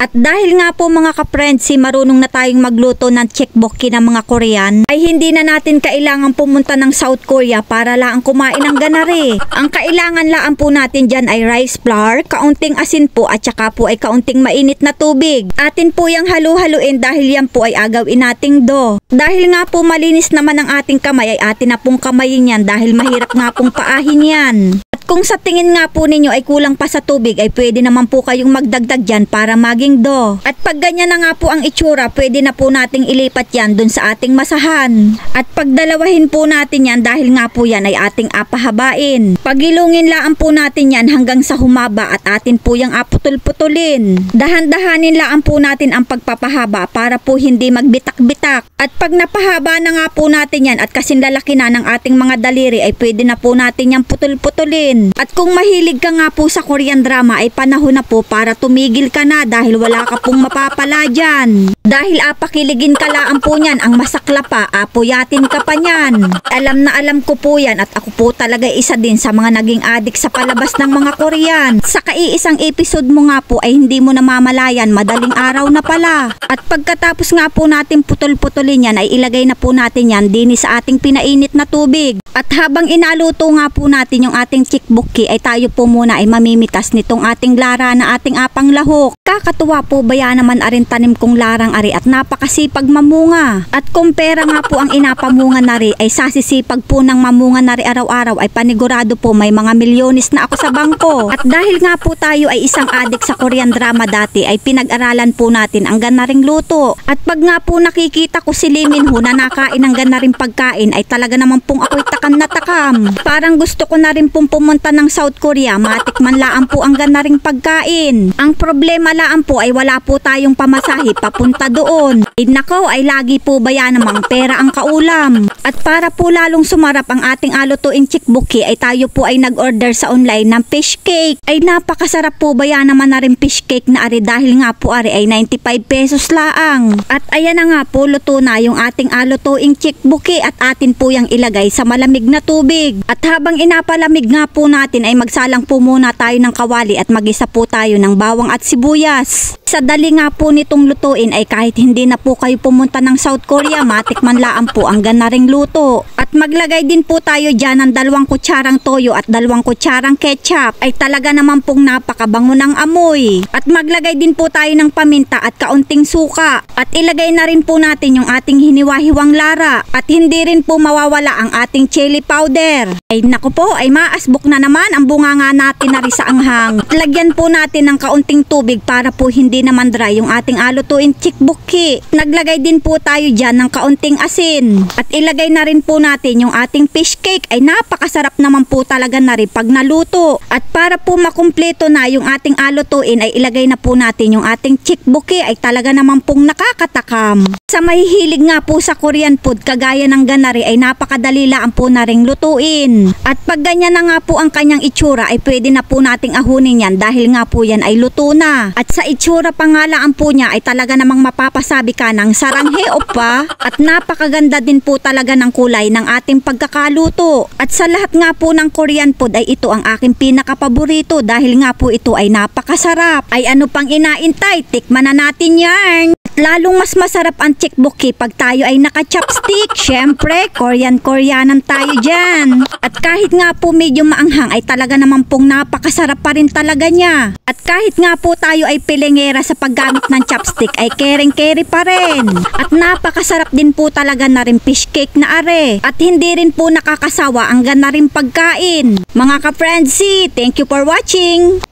At dahil nga po mga ka-friendsi, marunong na tayong magluto ng tteokbokki ng mga Korean, ay hindi na natin kailangan pumunta ng South Korea para lang kumain ng ganari. Ang kailangan lang po natin dyan ay rice flour, kaunting asin po at saka po ay kaunting mainit na tubig. Atin po yung halu-haluin dahil yan po ay agawin nating dough. Dahil nga po malinis naman ang ating kamay ay atin na pong kamayin yan dahil mahirap nga pong paahin yan. Kung sa tingin nga po ninyo ay kulang pa sa tubig ay pwede naman po kayong magdagdag dyan para maging dough. At pag ganyan na nga po ang itsura, pwede na po nating ilipat yan dun sa ating masahan. At pagdalawahin po natin yan dahil nga po yan ay ating apahabain. Pagilungin laan po natin yan hanggang sa humaba at atin po yung aputol-putulin. Dahan-dahanin laan po natin ang pagpapahaba para po hindi magbitak-bitak. At pag napahaba na nga po natin yan at kasing lalaki na ng ating mga daliri ay pwede na po natin yung putol-putulin. At kung mahilig ka nga po sa Korean drama ay panahon na po para tumigil ka na dahil wala ka pong mapapala dyan. Dahil apakiligin ka laan po niyan, ang masakla pa, apuyatin ka pa niyan. Alam na alam ko po yan at ako po talaga isa din sa mga naging adik sa palabas ng mga Korean. Sa kaiisang episode mo nga po ay hindi mo namamalayan, madaling araw na pala. At pagkatapos nga po natin putol-putulin yan ay ilagay na po natin yan din sa ating pinainit na tubig. At habang inaluto nga po natin yung ating tteokbokki ay tayo po muna ay mamimitas nitong ating lara na ating apang lahok. Kakatuwa po ba yan naman arin tanim kong larang ari at napakasipag mamunga. At kung pera nga po ang inapamunga nari ay sasisipag po ng mamunga nari araw-araw ay panigurado po may mga milyones na ako sa bangko. At dahil nga po tayo ay isang adik sa Korean drama dati ay pinag-aralan po natin ang ganaring luto. At pag nga po nakikita ko si Lee Min Ho na nakain ng ganaring pagkain ay talaga naman pong ako'y takam na takam. Parang gusto ko na rin pong pumunta ng South Korea, matikman laan po ang ganaring pagkain. Ang problema laan po ay wala po tayong pamasahe papunta doon. Nako ay lagi po ba yan namang pera ang kaulam. At para po lalong sumarap ang ating alutuing tteokbokki ay tayo po ay nag-order sa online ng fish cake. Ay napakasarap po ba yan naman na rin fish cake na ari dahil nga po ari ay 95 pesos laang. At ayan na nga po luto na yung ating alutuing tteokbokki at atin po yung ilagay sa malamig na tubig. At habang inapalamig nga po natin ay magsalang po muna tayo ng kawali at magisa po tayo ng bawang at sibuyas. Sa dali nga po nitong lutuin ay kahit hindi na po kayo pumunta ng South Korea, matikman laan po ang ganaring luto. At maglagay din po tayo dyan ng 2 kutsarang toyo at 2 kutsarang ketchup. Ay talaga naman pong napakabango ng amoy. At maglagay din po tayo ng paminta at kaunting suka. At ilagay na rin po natin yung ating hiniwa-hiwang lara. At hindi rin po mawawala ang ating chili powder. Ay naku po, ay maasbok na naman ang bunganga natin na rin sa anghang. At lagyan po natin ng kaunting tubig para po hindi naman dry yung ating alutuin tteokbokki. Naglagay din po tayo dyan ng kaunting asin. At ilagay na rin po natin yung ating fish cake. Ay napakasarap naman po talaga na rin pag naluto. At para po makumpleto na yung ating alutuin ay ilagay na po natin yung ating tteokbokki ay talaga naman pong nakakatakam. Sa mahihilig nga po sa Korean food kagaya ng ganari ay napakadali lang po na ring lutuin. At pag ganyan na nga po ang kanyang itsura ay pwede na po nating ahunin yan dahil nga po yan ay luto na. At sa itsura pangalaan po niya ay talaga namang mapapasabi ka ng saranghe opa. At napakaganda din po talaga ng kulay ng ating pagkakaluto. At sa lahat nga po ng Korean food ay ito ang aking pinakapaborito dahil nga po ito ay napakasarap. Ay ano pang inaintay, tikman na natin yan. Lalong mas masarap ang tteokbokki pag tayo ay naka-chopstick. Syempre, Korean-Koreanan tayo dyan. At kahit nga po medyo maanghang ay talaga naman pong napakasarap pa rin talaga niya. At kahit nga po tayo ay pilengera sa paggamit ng chopstick ay kering-keri pa rin. At napakasarap din po talaga na rin fish cake na are. At hindi rin po nakakasawa ang gana rin pagkain. Mga ka-friendsi, thank you for watching.